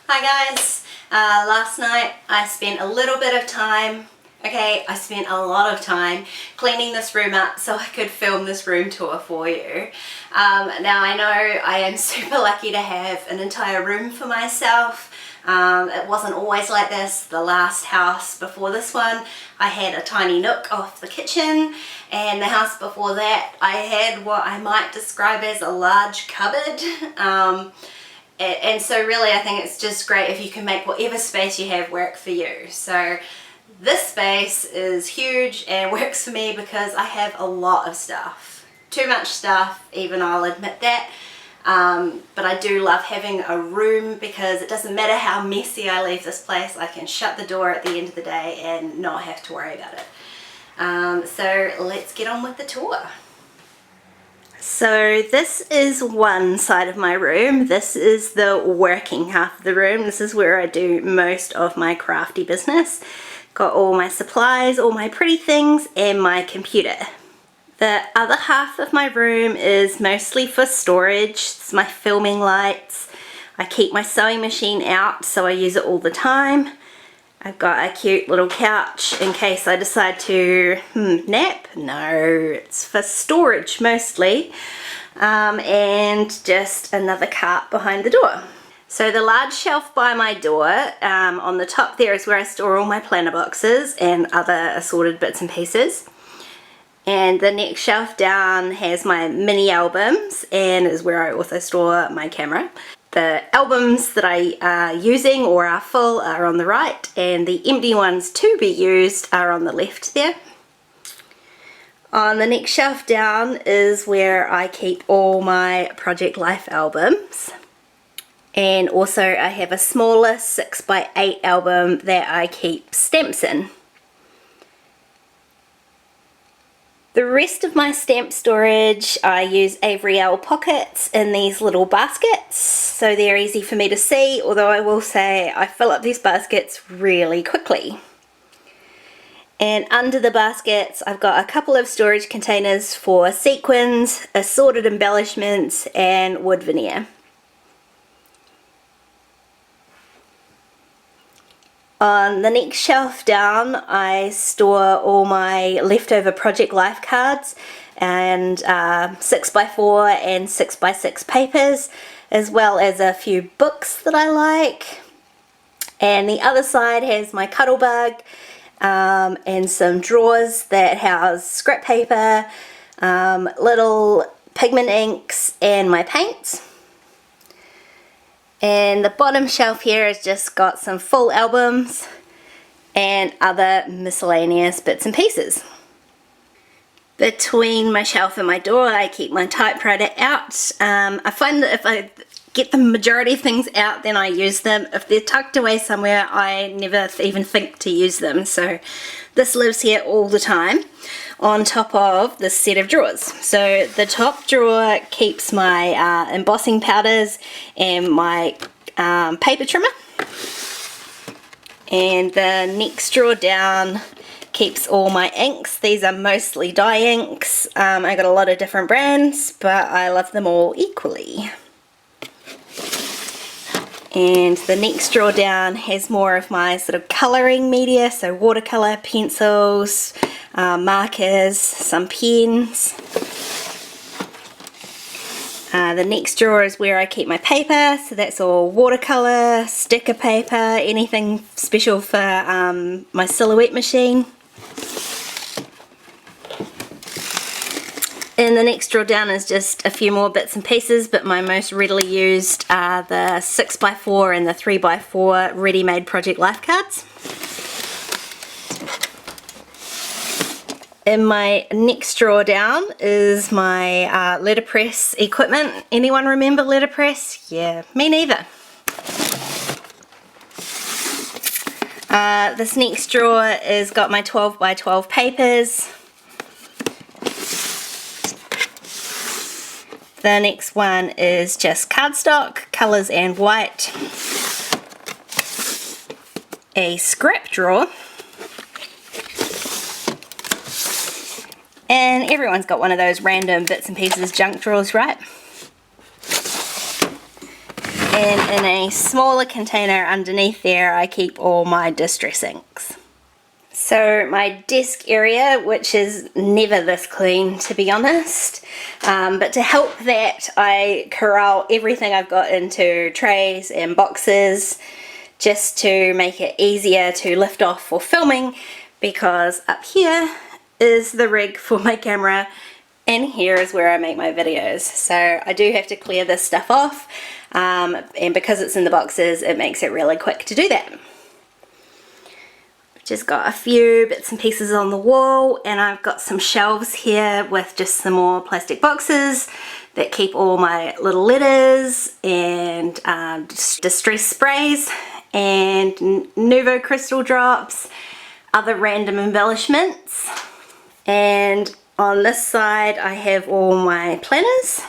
Hi guys, last night I spent a little bit of time, I spent a lot of time cleaning this room up so I could film this room tour for you. Now I know I am super lucky to have an entire room for myself. It wasn't always like this. The last house before this one I had a tiny nook off the kitchen, and the house before that I had what I might describe as a large cupboard. And so really I think it's just great if you can make whatever space you have work for you. So this space is huge and works for me because I have a lot of stuff. Too much stuff, even, I'll admit that. But I do love having a room because it doesn't matter how messy I leave this place, I can shut the door at the end of the day and not have to worry about it. So let's get on with the tour. So this is one side of my room. This is the working half of the room. This is where I do most of my crafty business. Got all my supplies, all my pretty things, and my computer. The other half of my room is mostly for storage. It's my filming lights. I keep my sewing machine out so I use it all the time. I've got a cute little couch in case I decide to nap. No, it's for storage mostly. And just another cart behind the door. So the large shelf by my door, on the top there is where I store all my planner boxes and other assorted bits and pieces. And the next shelf down has my mini albums and is where I also store my camera. The albums that I are using or are full are on the right, and the empty ones to be used are on the left there. On the next shelf down is where I keep all my Project Life albums. And also I have a smaller 6x8 album that I keep stamps in. The rest of my stamp storage, I use Avery Elle pockets in these little baskets, so they're easy for me to see, although I will say I fill up these baskets really quickly. And under the baskets I've got a couple of storage containers for sequins, assorted embellishments, and wood veneer. On the next shelf down I store all my leftover Project Life cards and 6x4 and 6x6 papers, as well as a few books that I like. And the other side has my Cuttlebug and some drawers that house scrap paper, little pigment inks, and my paints. And the bottom shelf here has just got some full albums and other miscellaneous bits and pieces. Between my shelf and my door I keep my typewriter out. I find that if I get the majority of things out then I use them. If they're tucked away somewhere I never even think to use them. So this lives here all the time on top of this set of drawers. So the top drawer keeps my embossing powders and my paper trimmer, and the next drawer down keeps all my inks. These are mostly dye inks. I got a lot of different brands but I love them all equally. And the next drawer down has more of my sort of colouring media, so watercolour, pencils, markers, some pens. The next drawer is where I keep my paper, so that's all watercolour, sticker paper, anything special for my silhouette machine. And the next drawer down is just a few more bits and pieces, but my most readily used are the 6x4 and the 3x4 ready-made Project Life cards. In my next drawer down is my letterpress equipment. Anyone remember letterpress? Yeah, me neither. This next drawer has got my 12x12 papers. The next one is just cardstock, colours and white. A scrap drawer. And everyone's got one of those random bits and pieces junk drawers, right? And in a smaller container underneath there, I keep all my distress inks. So my desk area, which is never this clean to be honest, but to help that, I corral everything I've got into trays and boxes just to make it easier to lift off for filming, because up here is the rig for my camera and here is where I make my videos. So I do have to clear this stuff off, and because it's in the boxes it makes it really quick to do that. Just got a few bits and pieces on the wall, and I've got some shelves here with just some more plastic boxes that keep all my little letters and distress sprays and Nuvo crystal drops, other random embellishments. And on this side I have all my planners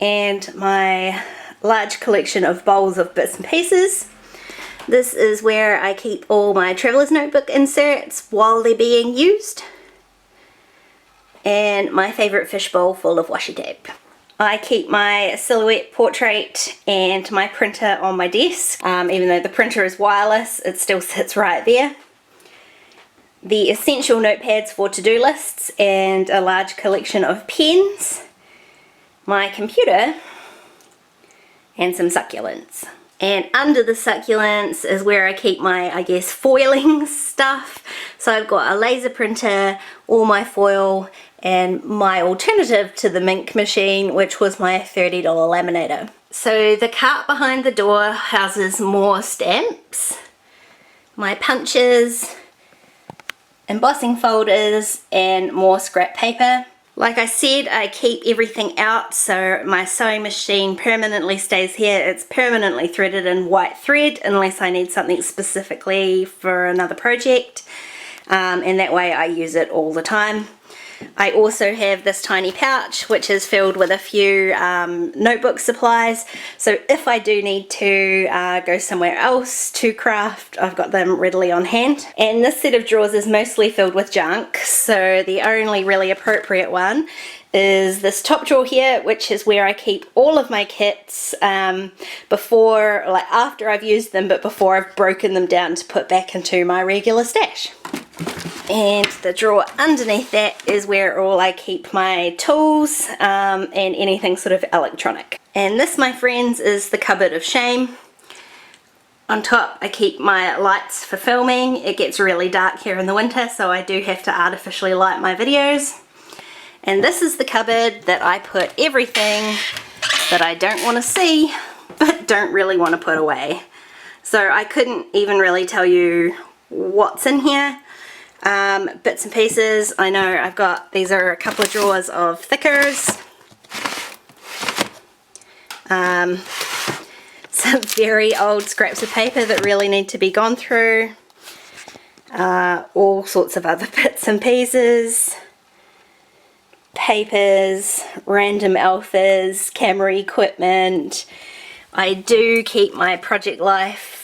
and my large collection of bowls of bits and pieces. This is where I keep all my traveler's notebook inserts while they're being used. And my favourite fishbowl full of washi tape. I keep my silhouette portrait and my printer on my desk. Even though the printer is wireless, it still sits right there. The essential notepads for to-do lists and a large collection of pens. My computer and some succulents. And under the succulents is where I keep my, I guess, foiling stuff. So I've got a laser printer, all my foil, and my alternative to the Mink machine, which was my $30 laminator. So the cart behind the door houses more stamps, my punches, embossing folders, and more scrap paper. Like I said, I keep everything out, so my sewing machine permanently stays here. It's permanently threaded in white thread unless I need something specifically for another project, and that way I use it all the time. I also have this tiny pouch which is filled with a few notebook supplies, so if I do need to go somewhere else to craft, I've got them readily on hand. And this set of drawers is mostly filled with junk, so the only really appropriate one is this top drawer here, which is where I keep all of my kits before, like after I've used them, but before I've broken them down to put back into my regular stash. And the drawer underneath that is where all I keep my tools and anything sort of electronic. And this, my friends, is the cupboard of shame. On top I keep my lights for filming. It gets really dark here in the winter, so I do have to artificially light my videos. And this is the cupboard that I put everything that I don't want to see but don't really want to put away. So I couldn't even really tell you what's in here. Bits and pieces. I know I've got, these are a couple of drawers of thickers, some very old scraps of paper that really need to be gone through, all sorts of other bits and pieces, papers, random alphas, camera equipment. I do keep my Project Life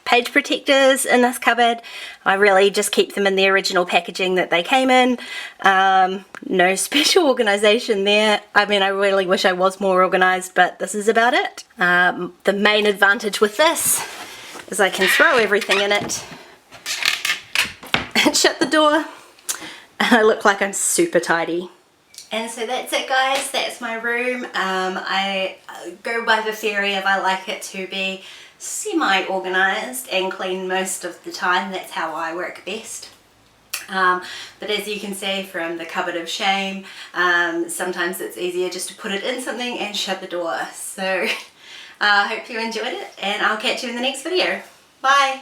page protectors in this cupboard. I really just keep them in the original packaging that they came in. No special organisation there. I mean, I really wish I was more organised, but this is about it. The main advantage with this is I can throw everything in it and shut the door, and I look like I'm super tidy. And so that's it, guys. That's my room. I go by the theory of I like it to be semi-organised and clean most of the time. That's how I work best. But as you can see from the cupboard of shame, sometimes it's easier just to put it in something and shut the door. So I hope you enjoyed it, and I'll catch you in the next video. Bye!